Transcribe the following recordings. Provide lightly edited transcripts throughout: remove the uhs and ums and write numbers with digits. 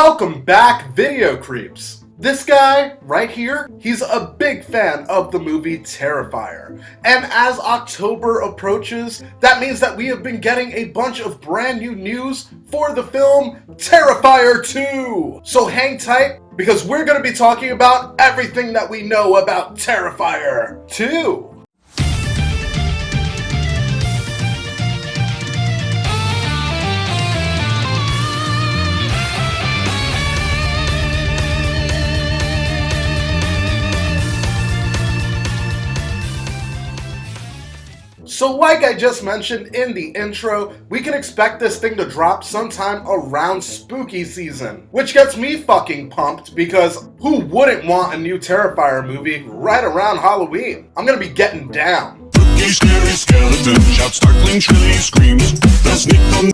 Welcome back, Video Creeps. This guy right here, he's a big fan of the movie Terrifier. And as October approaches, that means that we have been getting a bunch of brand new news for the film Terrifier 2. So hang tight, because we're going to be talking about everything that we know about Terrifier 2. So like I just mentioned in the intro, we can expect this thing to drop sometime around spooky season. Which gets me fucking pumped, because who wouldn't want a new Terrifier movie right around Halloween? I'm gonna be getting down.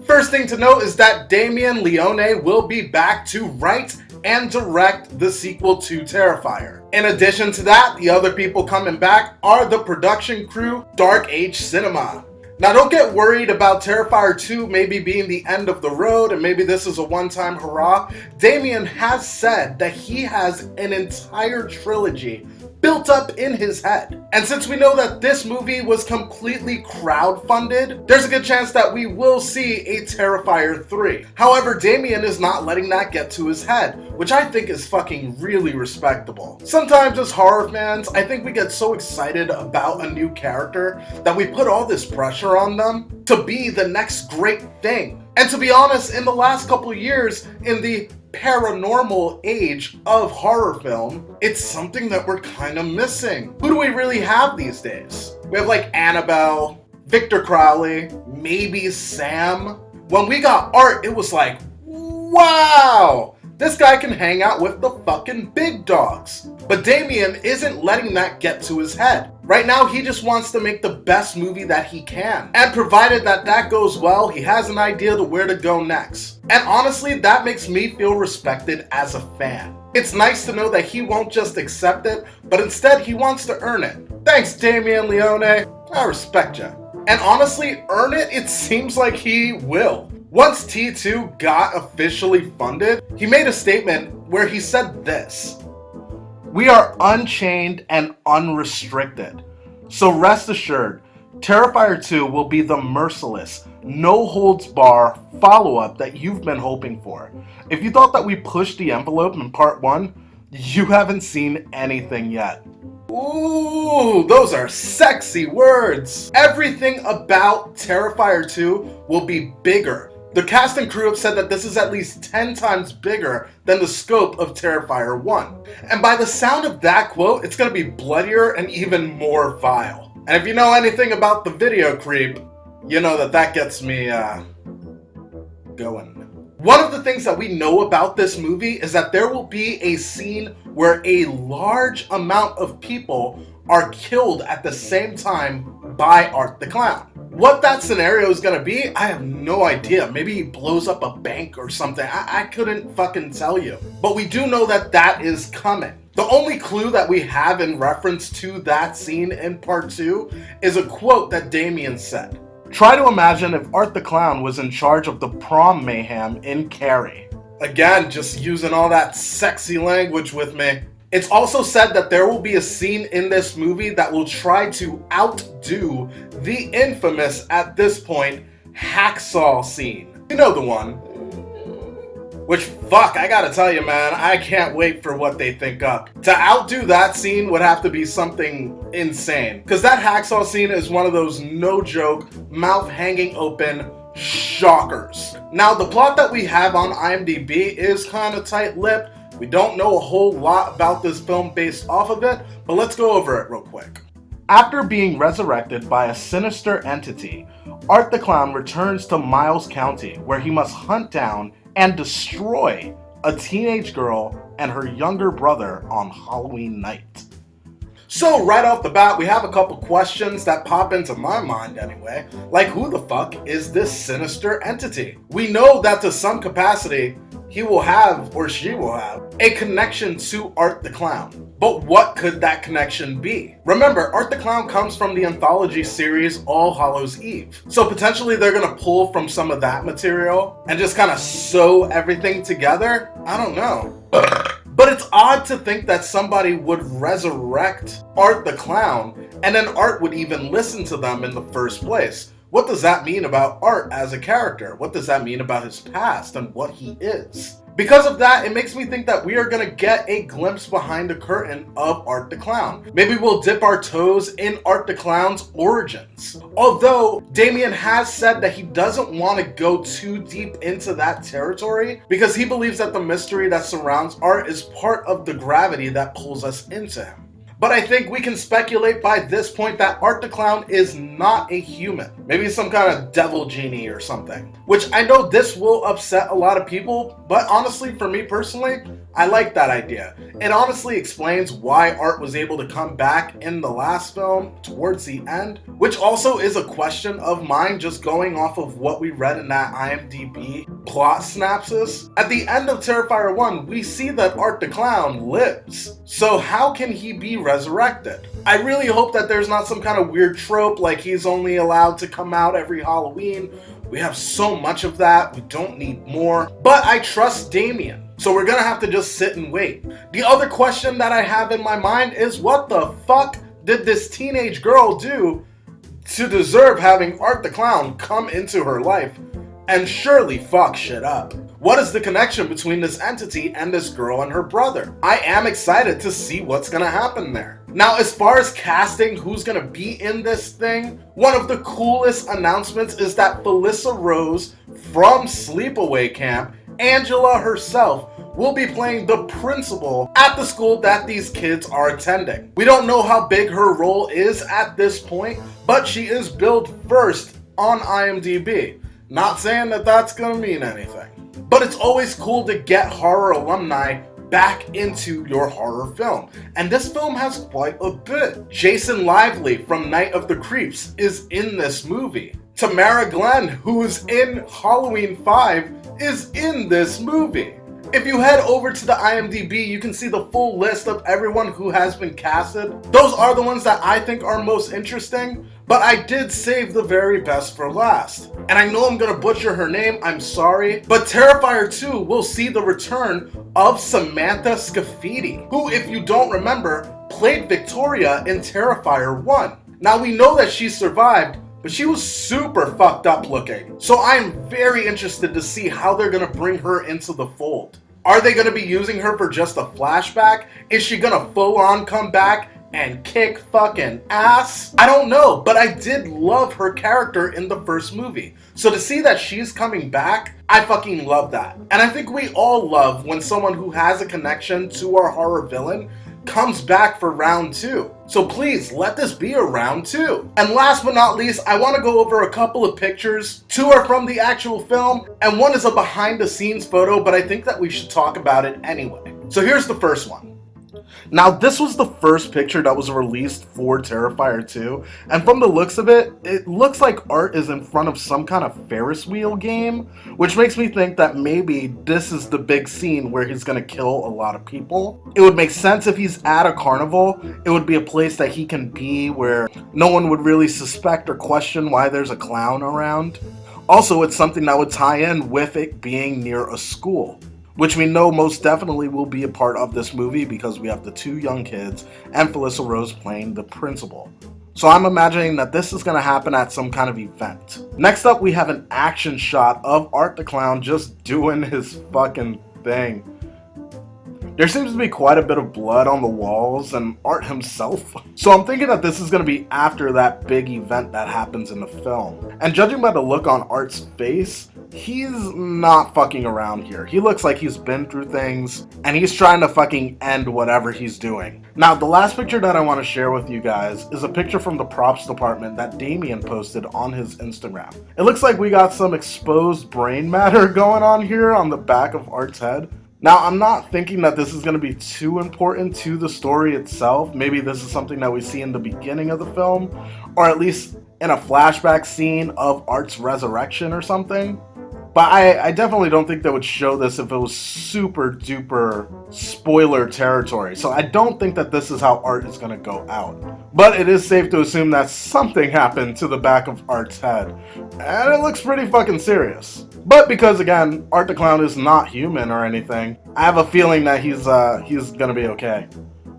First thing to note is that Damien Leone will be back to write and direct the sequel to Terrifier. In addition to that, the other people coming back are the production crew, Dark Age Cinema. Now don't get worried about Terrifier 2 maybe being the end of the road and maybe this is a one-time hurrah. Damien has said that he has an entire trilogy built up in his head. And since we know that this movie was completely crowdfunded, there's a good chance that we will see a Terrifier 3. However, Damien is not letting that get to his head, which I think is fucking really respectable. Sometimes as horror fans, I think we get so excited about a new character that we put all this pressure on them to be the next great thing. And to be honest, in the last couple of years, in the paranormal age of horror film, it's something that we're kind of missing. Who do we really have these days? We have like Annabelle, Victor Crowley, maybe Sam. When we got Art, it was like, wow, this guy can hang out with the fucking big dogs. But Damien isn't letting that get to his head. Right now, he just wants to make the best movie that he can. And provided that that goes well, he has an idea to where to go next. And honestly, that makes me feel respected as a fan. It's nice to know that he won't just accept it, but instead he wants to earn it. Thanks, Damien Leone. I respect ya. And honestly, earn it, it seems like he will. Once T2 got officially funded, he made a statement where he said this: "We are unchained and unrestricted. So rest assured, Terrifier 2 will be the merciless, no-holds-bar follow-up that you've been hoping for. If you thought that we pushed the envelope in part 1, you haven't seen anything yet." Ooh, those are sexy words. Everything about Terrifier 2 will be bigger. The cast and crew have said that this is at least 10 times bigger than the scope of Terrifier 1. And by the sound of that quote, it's going to be bloodier and even more vile. And if you know anything about the Video Creep, you know that that gets me, going. One of the things that we know about this movie is that there will be a scene where a large amount of people are killed at the same time by Art the Clown. What that scenario is going to be, I have no idea. Maybe he blows up a bank or something. I couldn't fucking tell you. But we do know that that is coming. The only clue that we have in reference to that scene in part 2 is a quote that Damien said. "Try to imagine if Art the Clown was in charge of the prom mayhem in Carrie." Again, just using all that sexy language with me. It's also said that there will be a scene in this movie that will try to outdo the infamous, at this point, hacksaw scene. You know the one. Which, fuck, I gotta tell you, man, I can't wait for what they think up. To outdo that scene would have to be something insane. Because that hacksaw scene is one of those no-joke, mouth hanging open shockers. Now, the plot that we have on IMDb is kind of tight-lipped. We don't know a whole lot about this film based off of it, but let's go over it real quick. After being resurrected by a sinister entity, Art the Clown returns to Miles County, where he must hunt down and destroy a teenage girl and her younger brother on Halloween night. So right off the bat, we have a couple questions that pop into my mind anyway. Like, who the fuck is this sinister entity? We know that to some capacity, he will have, or she will have, a connection to Art the Clown. But what could that connection be? Remember, Art the Clown comes from the anthology series All Hallows Eve. So potentially they're gonna pull from some of that material and just kind of sew everything together? I don't know. But it's odd to think that somebody would resurrect Art the Clown and then Art would even listen to them in the first place. What does that mean about Art as a character? What does that mean about his past and what he is? Because of that, it makes me think that we are going to get a glimpse behind the curtain of Art the Clown. Maybe we'll dip our toes in Art the Clown's origins. Although, Damien has said that he doesn't want to go too deep into that territory because he believes that the mystery that surrounds Art is part of the gravity that pulls us into him. But I think we can speculate by this point that Art the Clown is not a human. Maybe some kind of devil genie or something. Which I know this will upset a lot of people, but honestly, for me personally, I like that idea. It honestly explains why Art was able to come back in the last film towards the end, which also is a question of mine just going off of what we read in that IMDb plot synopsis. At the end of Terrifier 1, we see that Art the Clown lives. So how can he be resurrected? I really hope that there's not some kind of weird trope like he's only allowed to come out every Halloween. We have so much of that, we don't need more. But I trust Damien, so we're gonna have to just sit and wait. The other question that I have in my mind is, what the fuck did this teenage girl do to deserve having Art the Clown come into her life and surely fuck shit up? What is the connection between this entity and this girl and her brother? I am excited to see what's gonna happen there. Now, as far as casting who's gonna be in this thing, one of the coolest announcements is that Felissa Rose from Sleepaway Camp, Angela herself, will be playing the principal at the school that these kids are attending. We don't know how big her role is at this point, but she is billed first on IMDb. Not saying that that's gonna mean anything. But it's always cool to get horror alumni back into your horror film. And this film has quite a bit. Jason Lively from Night of the Creeps is in this movie. Tamara Glenn, who's in Halloween 5, is in this movie. If you head over to the IMDb, you can see the full list of everyone who has been casted. Those are the ones that I think are most interesting, but I did save the very best for last. And I know I'm gonna butcher her name, I'm sorry, but Terrifier 2 will see the return of Samantha Scafidi, who, if you don't remember, played Victoria in Terrifier 1. Now we know that she survived, but she was super fucked up looking. So I'm very interested to see how they're gonna bring her into the fold. Are they gonna be using her for just a flashback? Is she gonna full on come back and kick fucking ass? I don't know, but I did love her character in the first movie. So to see that she's coming back, I fucking love that. And I think we all love when someone who has a connection to our horror villain comes back for round 2. So please, let this be a round 2. And last but not least, I want to go over a couple of pictures. 2 are from the actual film, and 1 is a behind the scenes photo, but I think that we should talk about it anyway. So here's the first one. Now, this was the first picture that was released for Terrifier 2, and from the looks of it, it looks like Art is in front of some kind of Ferris wheel game, which makes me think that maybe this is the big scene where he's gonna kill a lot of people. It would make sense if he's at a carnival. It would be a place that he can be where no one would really suspect or question why there's a clown around. Also, it's something that would tie in with it being near a school, which we know most definitely will be a part of this movie because we have the 2 young kids and Felissa Rose playing the principal. So I'm imagining that this is going to happen at some kind of event. Next up, we have an action shot of Art the Clown just doing his fucking thing. There seems to be quite a bit of blood on the walls and Art himself. So I'm thinking that this is going to be after that big event that happens in the film. And judging by the look on Art's face, he's not fucking around here. He looks like he's been through things and he's trying to fucking end whatever he's doing. Now, the last picture that I want to share with you guys is a picture from the props department that Damien posted on his Instagram. It looks like we got some exposed brain matter going on here on the back of Art's head. Now, I'm not thinking that this is going to be too important to the story itself. Maybe this is something that we see in the beginning of the film, or at least in a flashback scene of Art's resurrection or something. But I definitely don't think they would show this if it was super duper spoiler territory. So I don't think that this is how Art is going to go out. But it is safe to assume that something happened to the back of Art's head. And it looks pretty fucking serious. But because, again, Art the Clown is not human or anything, I have a feeling that he's going to be okay.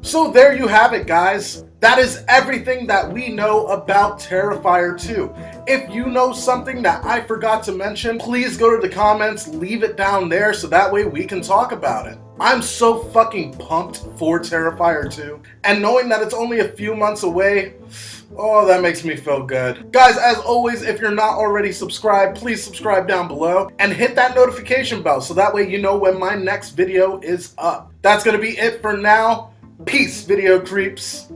So there you have it, guys. That is everything that we know about Terrifier 2. If you know something that I forgot to mention, please go to the comments, leave it down there so that way we can talk about it. I'm so fucking pumped for Terrifier 2, and knowing that it's only a few months away, oh, that makes me feel good. Guys, as always, if you're not already subscribed, please subscribe down below and hit that notification bell so that way you know when my next video is up. That's gonna be it for now. Peace, video creeps.